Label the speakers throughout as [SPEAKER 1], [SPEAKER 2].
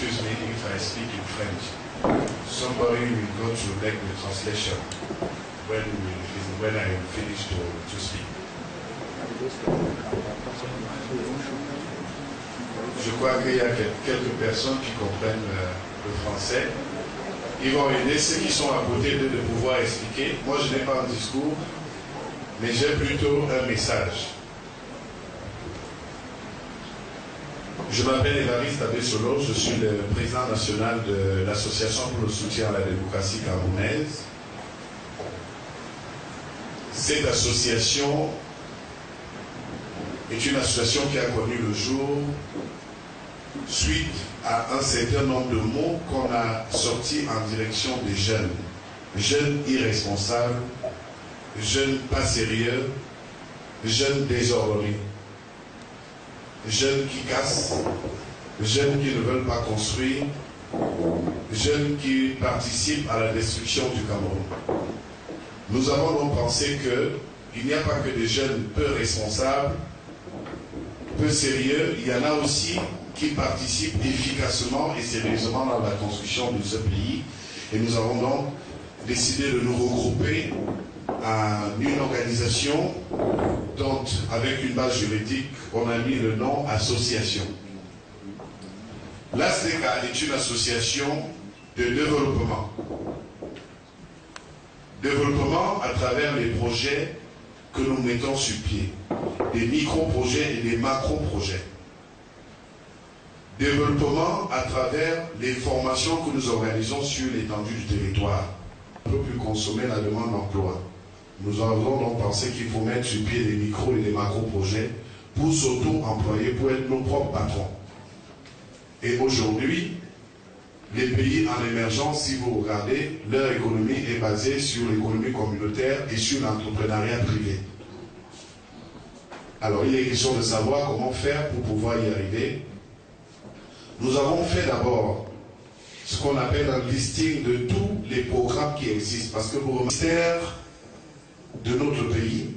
[SPEAKER 1] excuse me if I speak in French. Somebody will go to make the translation when I finish to speak. Je crois qu'il y a quelques personnes qui comprennent le français. Ils vont aider ceux qui sont à côté d'eux de pouvoir expliquer. Moi, je n'ai pas un discours, mais j'ai plutôt un message. Je m'appelle Évariste Abé-Solo, je suis le président national de l'Association pour le soutien à la démocratie camerounaise. Cette association est une association qui a connu le jour suite à un certain nombre de mots qu'on a sortis en direction des jeunes. Jeunes irresponsables, jeunes pas sérieux, jeunes désordonnés, jeunes qui cassent, jeunes qui ne veulent pas construire, jeunes qui participent à la destruction du Cameroun. Nous avons donc pensé qu'il n'y a pas que des jeunes peu responsables, peu sérieux, il y en a aussi qui participent efficacement et sérieusement dans la construction de ce pays. Et nous avons donc décidé de nous regrouper en une organisation dont, avec une base juridique, on a mis le nom association. L'ASDECA est une association de développement. Développement à travers les projets que nous mettons sur pied. Des micro-projets et des macro-projets. Développement à travers les formations que nous organisons sur l'étendue du territoire. On ne peut plus consommer la demande d'emploi. Nous avons donc pensé qu'il faut mettre sur pied des micro et des macro-projets pour s'auto-employer, pour être nos propres patrons. Et aujourd'hui, les pays en émergence, si vous regardez, leur économie est basée sur l'économie communautaire et sur l'entrepreneuriat privé. Alors il est question de savoir comment faire pour pouvoir y arriver. Nous avons fait d'abord ce qu'on appelle un listing de tous les programmes qui existent. Parce que pour le ministère de notre pays,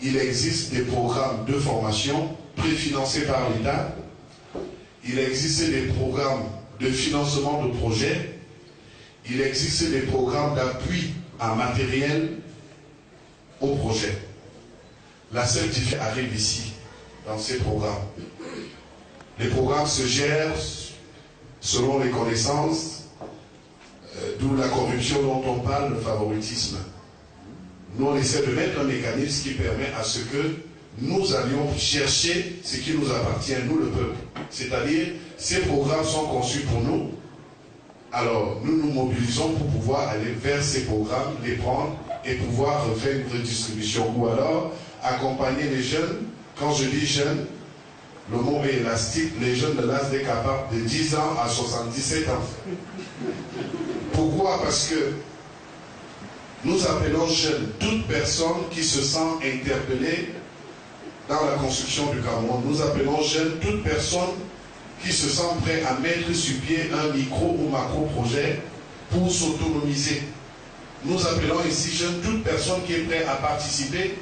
[SPEAKER 1] il existe des programmes de formation préfinancés par l'État. Il existe des programmes de financement de projets. Il existe des programmes d'appui en matériel au projet. La seule différence arrive ici, dans ces programmes. Les programmes se gèrent selon les connaissances, d'où la corruption dont on parle, le favoritisme. Nous, on essaie de mettre un mécanisme qui permet à ce que nous allions chercher ce qui nous appartient, nous le peuple. C'est-à-dire, ces programmes sont conçus pour nous. Alors, nous nous mobilisons pour pouvoir aller vers ces programmes, les prendre et pouvoir faire une redistribution. Ou alors, accompagner les jeunes. Quand je dis jeunes, le mot est élastique. Les jeunes de l'ASDECA partent de 10 ans à 77 ans. Pourquoi? Parce que nous appelons jeunes toute personne qui se sent interpellée dans la construction du Cameroun. Nous appelons jeunes toute personne qui se sent prêt à mettre sur pied un micro ou macro projet pour s'autonomiser. Nous appelons ici jeunes toute personne qui est prête à participer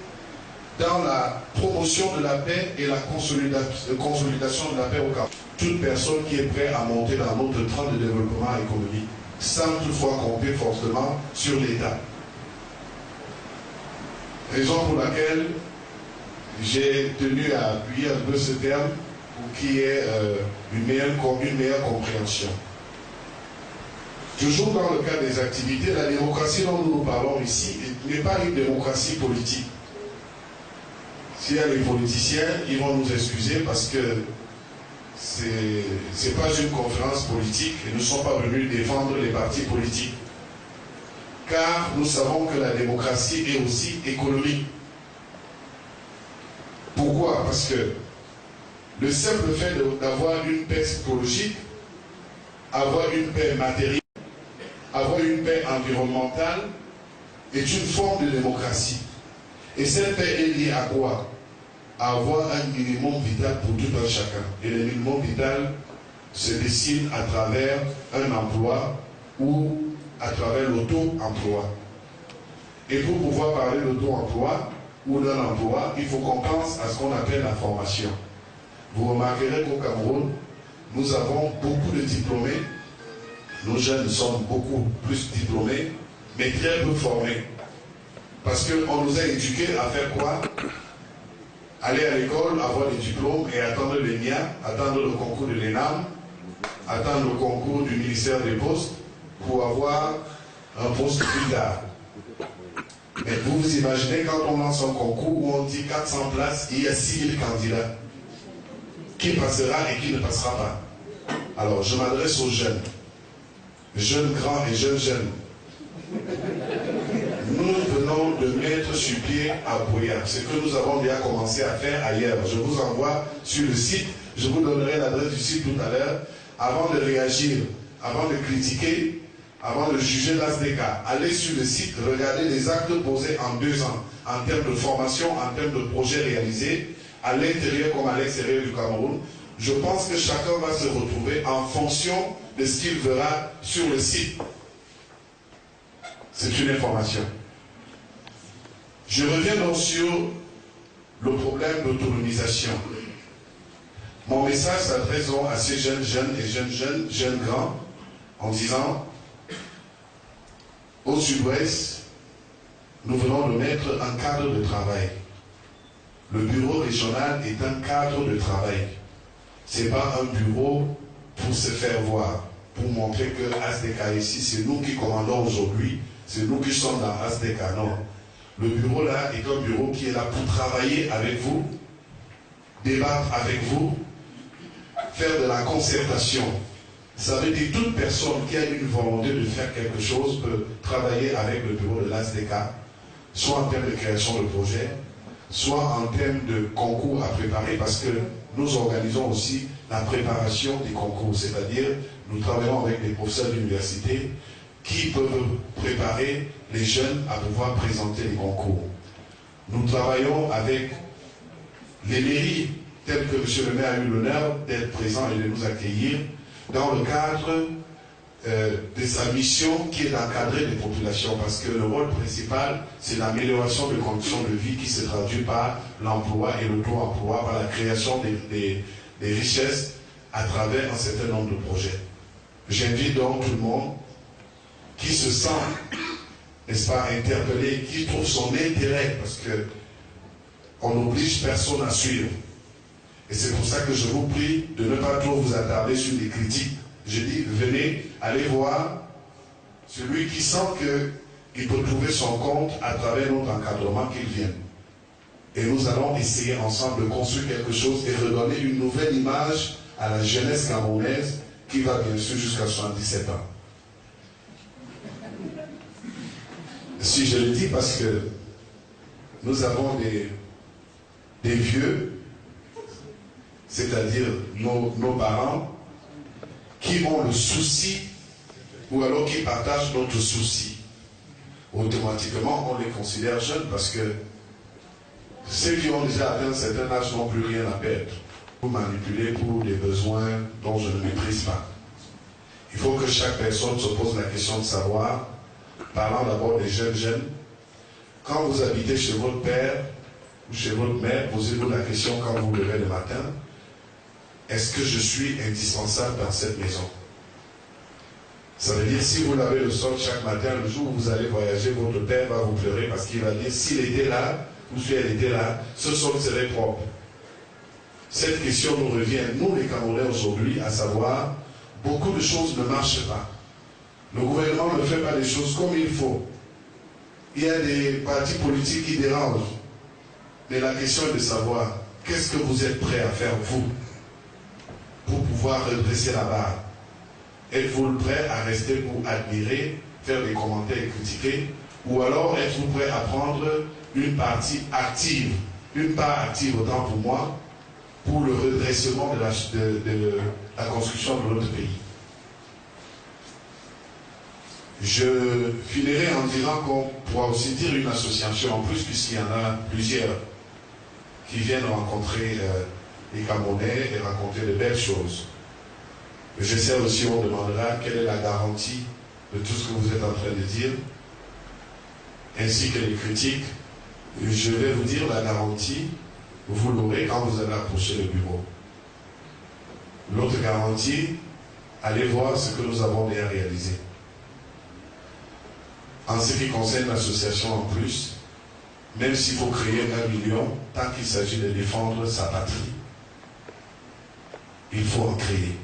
[SPEAKER 1] dans la promotion de la paix et la consolidation de la paix au Cameroun. Toute personne qui est prête à monter dans notre train de développement économique, sans toutefois compter fortement sur l'État. Raison pour laquelle j'ai tenu à appuyer un peu ce terme pour qu'il y ait une meilleure compréhension. Toujours dans le cadre des activités, la démocratie dont nous parlons ici n'est pas une démocratie politique. S'il y a des politiciens, ils vont nous excuser parce que ce n'est pas une conférence politique et nous ne sommes pas venus défendre les partis politiques. Car nous savons que la démocratie est aussi économique. Pourquoi? Parce que le simple fait d'avoir une paix psychologique, avoir une paix matérielle, avoir une paix environnementale est une forme de démocratie. Et cette paix est liée à quoi? À avoir un minimum vital pour tout un chacun. Et le minimum vital se dessine à travers un emploi ou à travers l'auto-emploi. Et pour pouvoir parler d'auto-emploi ou d'un emploi, il faut qu'on pense à ce qu'on appelle la formation. Vous remarquerez qu'au Cameroun, nous avons beaucoup de diplômés. Nos jeunes sont beaucoup plus diplômés, mais très peu formés. Parce qu'on nous a éduqués à faire quoi? Aller à l'école, avoir des diplômes et attendre les miens, attendre le concours de l'ENAM, attendre le concours du ministère des Postes pour avoir un poste plus tard. Mais vous vous imaginez quand on lance un concours où on dit 400 places, il y a 6000 candidats. Qui passera et qui ne passera pas? Alors je m'adresse aux jeunes grands et jeunes. Nous venons de mettre sur pied à Boya ce que nous avons déjà commencé à faire ailleurs. Je vous envoie sur le site, je vous donnerai l'adresse du site tout à l'heure. Avant de réagir, avant de critiquer, avant de juger l'ASDK, allez sur le site, regardez les actes posés en 2 ans, en termes de formation, en termes de projets réalisés, à l'intérieur comme à l'extérieur du Cameroun. Je pense que chacun va se retrouver en fonction de ce qu'il verra sur le site. C'est une information. Je reviens donc sur le problème d'autonomisation. Mon message s'adresse donc à ces jeunes et jeunes grands, en disant, au sud-ouest, nous venons de mettre un cadre de travail. Le bureau régional est un cadre de travail. Ce n'est pas un bureau pour se faire voir, pour montrer que ASDK ici, c'est nous qui commandons aujourd'hui, c'est nous qui sommes dans ASDK. Non. Le bureau là est un bureau qui est là pour travailler avec vous, débattre avec vous, faire de la concertation. Ça veut dire que toute personne qui a une volonté de faire quelque chose peut travailler avec le bureau de l'ASDK, soit en termes de création de projet, soit en termes de concours à préparer, parce que nous organisons aussi la préparation des concours, c'est-à-dire nous travaillons avec des professeurs d'université qui peuvent préparer les jeunes à pouvoir présenter les concours. Nous travaillons avec les mairies, telles que M. le maire a eu l'honneur d'être présent et de nous accueillir, dans le cadre de sa mission qui est d'encadrer les populations, parce que le rôle principal, c'est l'amélioration des conditions de vie qui se traduit par l'emploi et le taux-emploi, par la création des richesses à travers un certain nombre de projets. J'invite donc tout le monde qui se sent, n'est-ce pas, interpellé, qui trouve son intérêt, parce que on n'oblige personne à suivre. Et c'est pour ça que je vous prie de ne pas trop vous attarder sur des critiques. Je dis, venez, allez voir celui qui sent qu'il peut trouver son compte à travers notre encadrement qu'il vienne. Et nous allons essayer ensemble de construire quelque chose et redonner une nouvelle image à la jeunesse camerounaise qui va bien sûr jusqu'à 77 ans. Si je le dis parce que nous avons des vieux, c'est-à-dire nos parents, qui ont le souci, ou alors qui partagent notre souci. Automatiquement, on les considère jeunes parce que ceux qui ont déjà atteint un certain âge n'ont plus rien à perdre. Pour manipuler pour des besoins dont je ne maîtrise pas. Il faut que chaque personne se pose la question de savoir, parlant d'abord des jeunes, quand vous habitez chez votre père ou chez votre mère, posez-vous la question quand vous vous levez le matin, est-ce que je suis indispensable dans cette maison? Ça veut dire, si vous lavez le sol chaque matin, le jour où vous allez voyager, votre père va vous pleurer parce qu'il va dire, s'il était là, ou si elle était là, ce sol serait propre. Cette question nous revient, nous les Camerounais aujourd'hui, à savoir, beaucoup de choses ne marchent pas. Le gouvernement ne fait pas les choses comme il faut. Il y a des partis politiques qui dérangent. Mais la question est de savoir, qu'est-ce que vous êtes prêt à faire, vous, pour pouvoir redresser la barre? Êtes-vous prêt à rester pour admirer, faire des commentaires et critiquer? Ou alors êtes-vous prêt à prendre une partie active, une part active autant pour moi, pour le redressement de la construction de notre pays? Je finirai en disant qu'on pourra aussi dire une association en plus, puisqu'il y en a plusieurs qui viennent rencontrer les Camerounais et raconter de belles choses. Je sais aussi, on demandera quelle est la garantie de tout ce que vous êtes en train de dire, ainsi que les critiques. Je vais vous dire la garantie, vous l'aurez quand vous allez approcher le bureau. L'autre garantie, allez voir ce que nous avons déjà réalisé. En ce qui concerne l'association en plus, même s'il faut créer 1 million, tant qu'il s'agit de défendre sa patrie, il faut en créer.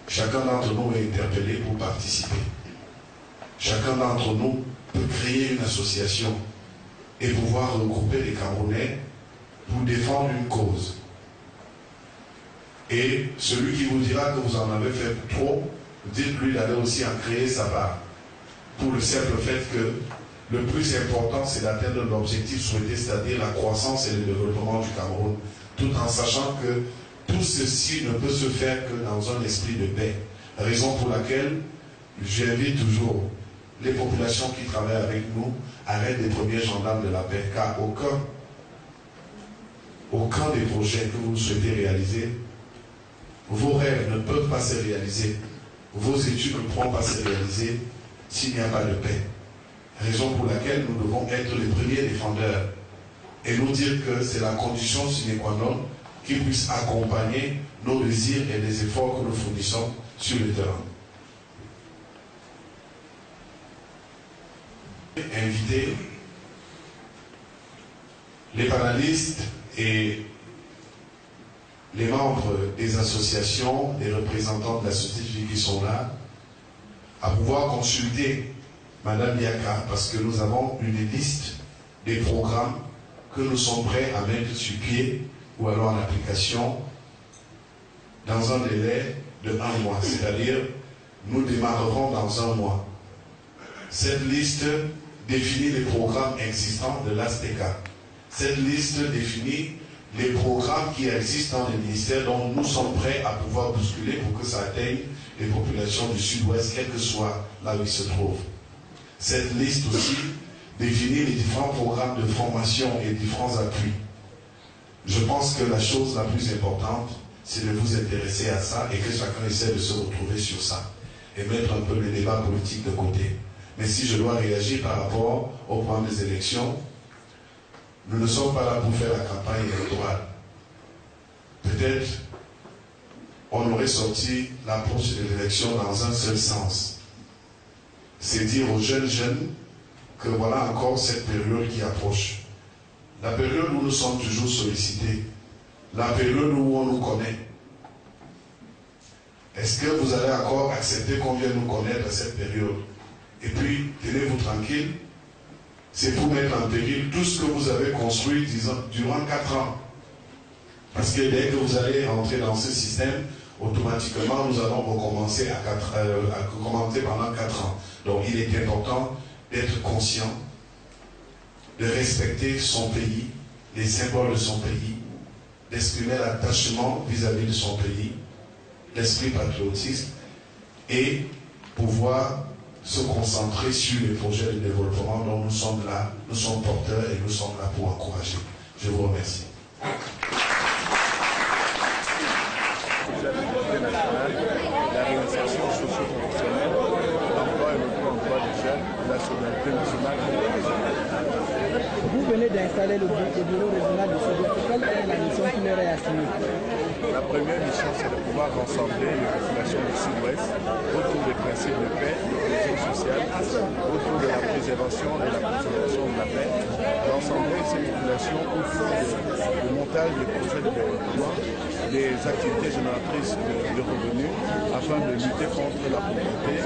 [SPEAKER 1] Chacun d'entre nous est interpellé pour participer. Chacun d'entre nous peut créer une association et pouvoir regrouper les Camerounais pour défendre une cause. Et celui qui vous dira que vous en avez fait trop, dites-lui d'aller aussi en créer sa part. Pour le simple fait que le plus important, c'est d'atteindre l'objectif souhaité, c'est-à-dire la croissance et le développement du Cameroun, tout en sachant que tout ceci ne peut se faire que dans un esprit de paix. Raison pour laquelle j'invite toujours les populations qui travaillent avec nous à être les premiers gendarmes de la paix, car aucun des projets que vous souhaitez réaliser, vos rêves ne peuvent pas se réaliser, vos études ne pourront pas se réaliser s'il n'y a pas de paix. Raison pour laquelle nous devons être les premiers défendeurs et nous dire que c'est la condition sine qua non qui puisse accompagner nos désirs et les efforts que nous fournissons sur le terrain. Inviter les panélistes et les membres des associations, les représentants de la société civile qui sont là, à pouvoir consulter Madame Biaka, parce que nous avons une liste des programmes que nous sommes prêts à mettre sur pied ou alors en application dans un délai de 1 mois. C'est-à-dire, nous démarrerons dans 1 mois. Cette liste définit les programmes existants de l'ASTECA. Cette liste définit les programmes qui existent dans les ministères dont nous sommes prêts à pouvoir bousculer pour que ça atteigne les populations du sud-ouest, quel que soit là où ils se trouvent. Cette liste aussi définit les différents programmes de formation et différents appuis. Je pense que la chose la plus importante, c'est de vous intéresser à ça et que chacun essaie de se retrouver sur ça et mettre un peu le débat politique de côté. Mais si je dois réagir par rapport au programme des élections, nous ne sommes pas là pour faire la campagne électorale. Peut-être on aurait sorti l'approche de l'élection dans un seul sens. C'est dire aux jeunes que voilà encore cette période qui approche. La période où nous sommes toujours sollicités. La période où on nous connaît. Est-ce que vous allez encore accepter qu'on vienne nous connaître à cette période? Et puis, tenez-vous tranquille. C'est pour mettre en péril tout ce que vous avez construit durant 4 ans. Parce que dès que vous allez entrer dans ce système, automatiquement, nous allons recommencer commencer pendant 4 ans. Donc, il est important d'être conscient, de respecter son pays, les symboles de son pays, d'exprimer l'attachement vis-à-vis de son pays, l'esprit patriotique, et pouvoir se concentrer sur les projets de développement dont nous sommes là, nous sommes porteurs et nous sommes là pour encourager. Je vous remercie.
[SPEAKER 2] La réalisation socio-professionnelle, l'emploi et le emploi des jeunes, la souveraineté nationale.
[SPEAKER 3] Vous venez d'installer le bureau régional de sécurité. Quelle est la mission qui leur est assignée?
[SPEAKER 2] La première mission, c'est de pouvoir rassembler les populations du Sud-Ouest autour des principes de paix, de cohésion sociale, autour de la préservation et la conservation de la paix, rassembler ces populations autour du montage des projets de développement, des activités génératrices de revenus, afin de lutter contre la pauvreté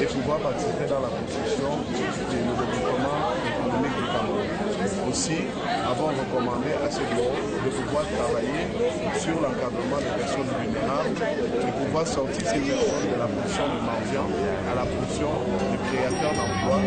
[SPEAKER 2] et pouvoir participer dans la construction du développement économique du Cameroun. Aussi, avons recommandé à ce bureau de pouvoir travailler sur l'encadrement des personnes vulnérables, de pouvoir sortir ces personnes de la position du mendiant à la position du créateur d'emploi